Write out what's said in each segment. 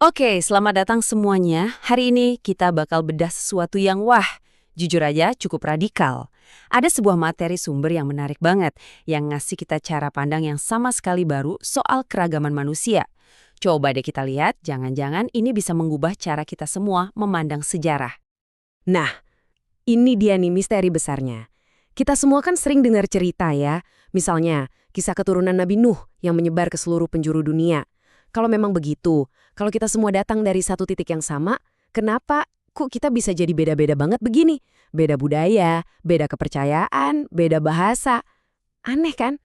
Oke, selamat datang semuanya. Hari ini kita bakal bedah sesuatu yang jujur aja cukup radikal. Ada sebuah materi sumber yang menarik banget, yang ngasih kita cara pandang yang sama sekali baru soal keragaman manusia. Coba deh kita lihat, jangan-jangan ini bisa mengubah cara kita semua memandang sejarah. Nah, ini dia nih misteri besarnya. Kita semua kan sering dengar cerita ya, misalnya kisah keturunan Nabi Nuh yang menyebar ke seluruh penjuru dunia. Kalau memang begitu, kalau kita semua datang dari satu titik yang sama, kenapa kok kita bisa jadi beda-beda banget begini? Beda budaya, beda kepercayaan, beda bahasa. Aneh kan?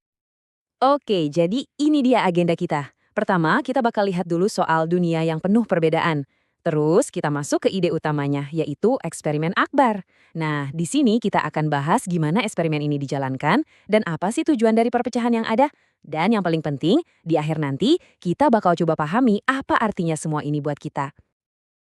Oke, jadi ini dia agenda kita. Pertama, kita bakal lihat dulu soal dunia yang penuh perbedaan. Terus kita masuk ke ide utamanya, yaitu eksperimen akbar. Nah, di sini kita akan bahas gimana eksperimen ini dijalankan dan apa sih tujuan dari perpecahan yang ada. Dan yang paling penting, di akhir nanti kita bakal coba pahami apa artinya semua ini buat kita.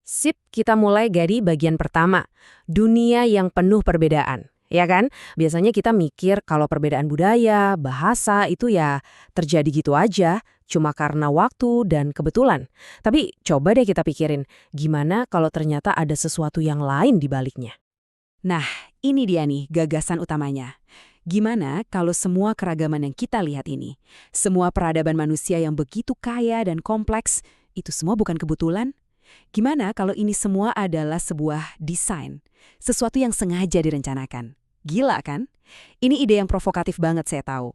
Sip, kita mulai dari bagian pertama. Dunia yang penuh perbedaan. Ya kan? Biasanya kita mikir kalau perbedaan budaya, bahasa itu ya terjadi gitu aja, cuma karena waktu dan kebetulan. Tapi coba deh kita pikirin, gimana kalau ternyata ada sesuatu yang lain di baliknya? Nah, ini dia nih gagasan utamanya. Gimana kalau semua keragaman yang kita lihat ini, semua peradaban manusia yang begitu kaya dan kompleks, itu semua bukan kebetulan? Gimana kalau ini semua adalah sebuah desain, sesuatu yang sengaja direncanakan? Gila kan? Ini ide yang provokatif banget saya tahu.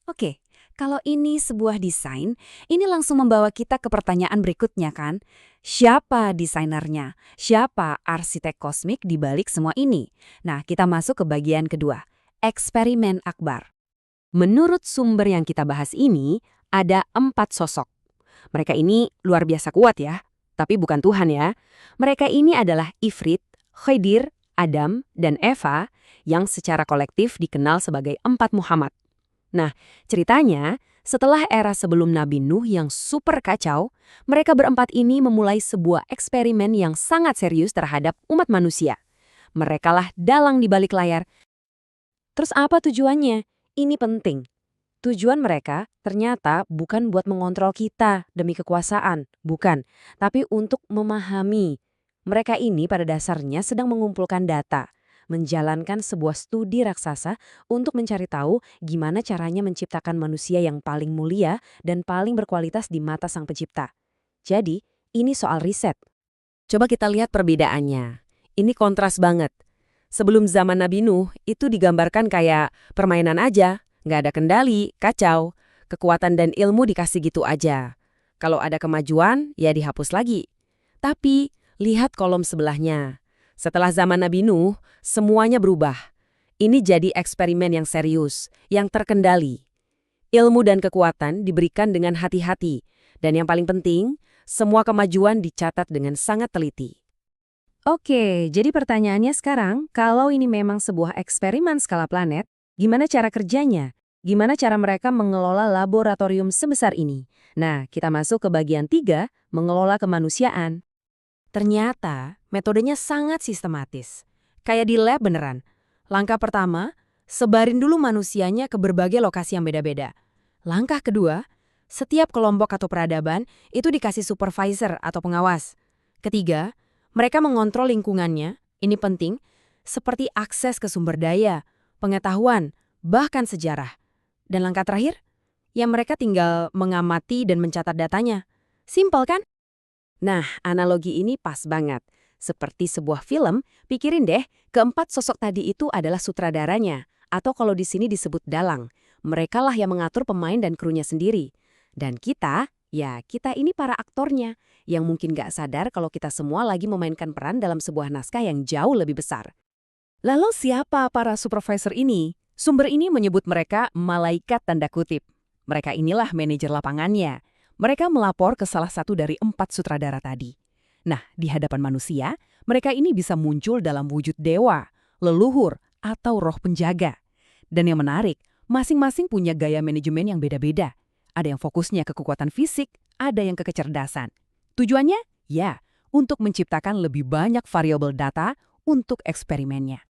Oke, kalau ini sebuah desain, ini langsung membawa kita ke pertanyaan berikutnya kan? Siapa desainernya? Siapa arsitek kosmik di balik semua ini? Nah, kita masuk ke bagian kedua, eksperimen akbar. Menurut sumber yang kita bahas ini, ada 4 sosok. Mereka ini luar biasa kuat ya, tapi bukan Tuhan ya. Mereka ini adalah Ifrit, Khidir, Adam, dan Eva yang secara kolektif dikenal sebagai 4 Muhammad. Nah, ceritanya, setelah era sebelum Nabi Nuh yang super kacau, mereka berempat ini memulai sebuah eksperimen yang sangat serius terhadap umat manusia. Merekalah dalang di balik layar. Terus apa tujuannya? Ini penting. Tujuan mereka ternyata bukan buat mengontrol kita demi kekuasaan, bukan, tapi untuk memahami. Mereka ini pada dasarnya sedang mengumpulkan data, menjalankan sebuah studi raksasa untuk mencari tahu gimana caranya menciptakan manusia yang paling mulia dan paling berkualitas di mata Sang Pencipta. Jadi, ini soal riset. Coba kita lihat perbedaannya. Ini kontras banget. Sebelum zaman Nabi Nuh, itu digambarkan kayak permainan aja. Nggak ada kendali, kacau. Kekuatan dan ilmu dikasih gitu aja. Kalau ada kemajuan, ya dihapus lagi. Tapi, lihat kolom sebelahnya. Setelah zaman Nabi Nuh, semuanya berubah. Ini jadi eksperimen yang serius, yang terkendali. Ilmu dan kekuatan diberikan dengan hati-hati. Dan yang paling penting, semua kemajuan dicatat dengan sangat teliti. Oke, jadi pertanyaannya sekarang, kalau ini memang sebuah eksperimen skala planet, gimana cara kerjanya? Gimana cara mereka mengelola laboratorium sebesar ini? Nah, kita masuk ke bagian 3, mengelola kemanusiaan. Ternyata, metodenya sangat sistematis. Kayak di lab beneran. Langkah pertama, sebarin dulu manusianya ke berbagai lokasi yang beda-beda. Langkah kedua, setiap kelompok atau peradaban itu dikasih supervisor atau pengawas. Ketiga, mereka mengontrol lingkungannya, ini penting, seperti akses ke sumber daya, pengetahuan, bahkan sejarah. Dan langkah terakhir, ya mereka tinggal mengamati dan mencatat datanya. Simpel kan? Nah, analogi ini pas banget. Seperti sebuah film, pikirin deh, keempat sosok tadi itu adalah sutradaranya, atau kalau di sini disebut dalang. Merekalah yang mengatur pemain dan krunya sendiri. Dan kita, ya kita ini para aktornya, yang mungkin gak sadar kalau kita semua lagi memainkan peran dalam sebuah naskah yang jauh lebih besar. Lalu siapa para supervisor ini? Sumber ini menyebut mereka malaikat tanda kutip. Mereka inilah manajer lapangannya. Mereka melapor ke salah satu dari 4 sutradara tadi. Nah, di hadapan manusia, mereka ini bisa muncul dalam wujud dewa, leluhur, atau roh penjaga. Dan yang menarik, masing-masing punya gaya manajemen yang beda-beda. Ada yang fokusnya ke kekuatan fisik, ada yang ke kecerdasan. Tujuannya? Ya, untuk menciptakan lebih banyak variabel data untuk eksperimennya.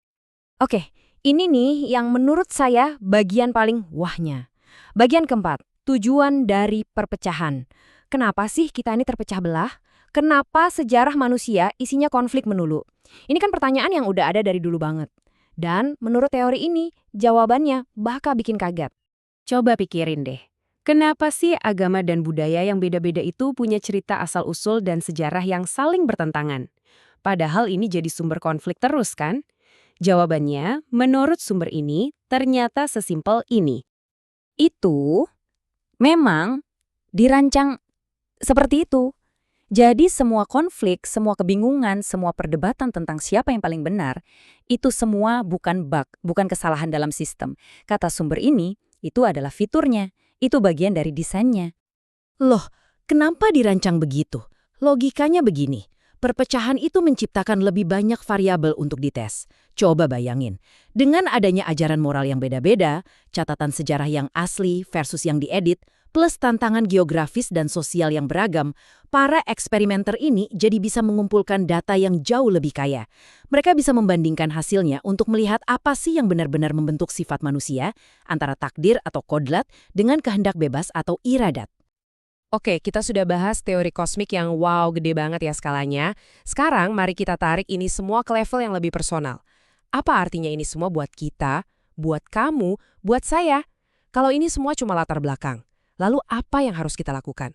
Oke, ini nih yang menurut saya bagian paling wahnya. Bagian keempat, tujuan dari perpecahan. Kenapa sih kita ini terpecah belah? Kenapa sejarah manusia isinya konflik melulu? Ini kan pertanyaan yang udah ada dari dulu banget. Dan menurut teori ini, jawabannya bakal bikin kaget. Coba pikirin deh. Kenapa sih agama dan budaya yang beda-beda itu punya cerita asal-usul dan sejarah yang saling bertentangan? Padahal ini jadi sumber konflik terus kan? Jawabannya, menurut sumber ini, ternyata sesimpel ini. Itu memang dirancang seperti itu. Jadi semua konflik, semua kebingungan, semua perdebatan tentang siapa yang paling benar, itu semua bukan bug, bukan kesalahan dalam sistem. Kata sumber ini, itu adalah fiturnya, itu bagian dari desainnya. Loh, kenapa dirancang begitu? Logikanya begini, perpecahan itu menciptakan lebih banyak variabel untuk dites. Coba bayangin, dengan adanya ajaran moral yang beda-beda, catatan sejarah yang asli versus yang diedit, plus tantangan geografis dan sosial yang beragam, para eksperimenter ini jadi bisa mengumpulkan data yang jauh lebih kaya. Mereka bisa membandingkan hasilnya untuk melihat apa sih yang benar-benar membentuk sifat manusia, antara takdir atau kodrat dengan kehendak bebas atau iradat. Oke, kita sudah bahas teori kosmik yang wow, gede banget ya skalanya. Sekarang mari kita tarik ini semua ke level yang lebih personal. Apa artinya ini semua buat kita, buat kamu, buat saya? Kalau ini semua cuma latar belakang, lalu apa yang harus kita lakukan?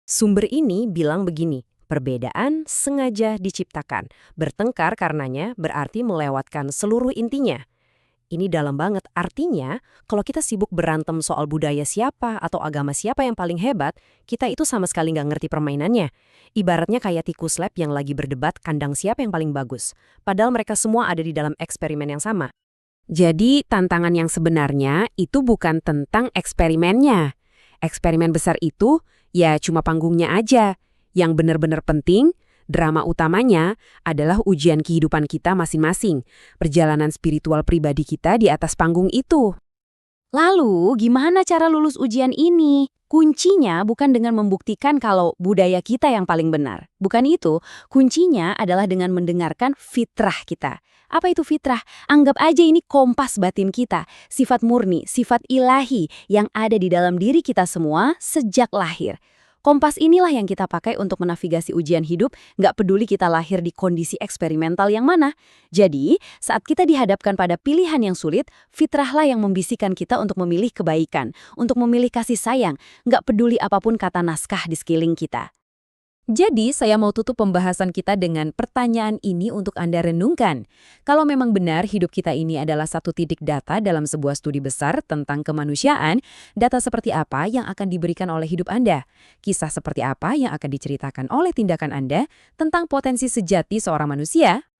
Sumber ini bilang begini, perbedaan sengaja diciptakan. Bertengkar karenanya berarti melewatkan seluruh intinya. Ini dalam banget, artinya kalau kita sibuk berantem soal budaya siapa atau agama siapa yang paling hebat, kita itu sama sekali nggak ngerti permainannya. Ibaratnya kayak tikus lab yang lagi berdebat kandang siapa yang paling bagus. Padahal mereka semua ada di dalam eksperimen yang sama. Jadi tantangan yang sebenarnya itu bukan tentang eksperimennya. Eksperimen besar itu ya cuma panggungnya aja. Yang benar-benar penting, drama utamanya adalah ujian kehidupan kita masing-masing, perjalanan spiritual pribadi kita di atas panggung itu. Lalu, gimana cara lulus ujian ini? Kuncinya bukan dengan membuktikan kalau budaya kita yang paling benar. Bukan itu, kuncinya adalah dengan mendengarkan fitrah kita. Apa itu fitrah? Anggap aja ini kompas batin kita, sifat murni, sifat ilahi yang ada di dalam diri kita semua sejak lahir. Kompas inilah yang kita pakai untuk menavigasi ujian hidup, nggak peduli kita lahir di kondisi eksperimental yang mana. Jadi, saat kita dihadapkan pada pilihan yang sulit, fitrahlah yang membisikkan kita untuk memilih kebaikan, untuk memilih kasih sayang, nggak peduli apapun kata naskah di sekeliling kita. Jadi, saya mau tutup pembahasan kita dengan pertanyaan ini untuk Anda renungkan. Kalau memang benar hidup kita ini adalah satu titik data dalam sebuah studi besar tentang kemanusiaan, data seperti apa yang akan diberikan oleh hidup Anda? Kisah seperti apa yang akan diceritakan oleh tindakan Anda tentang potensi sejati seorang manusia?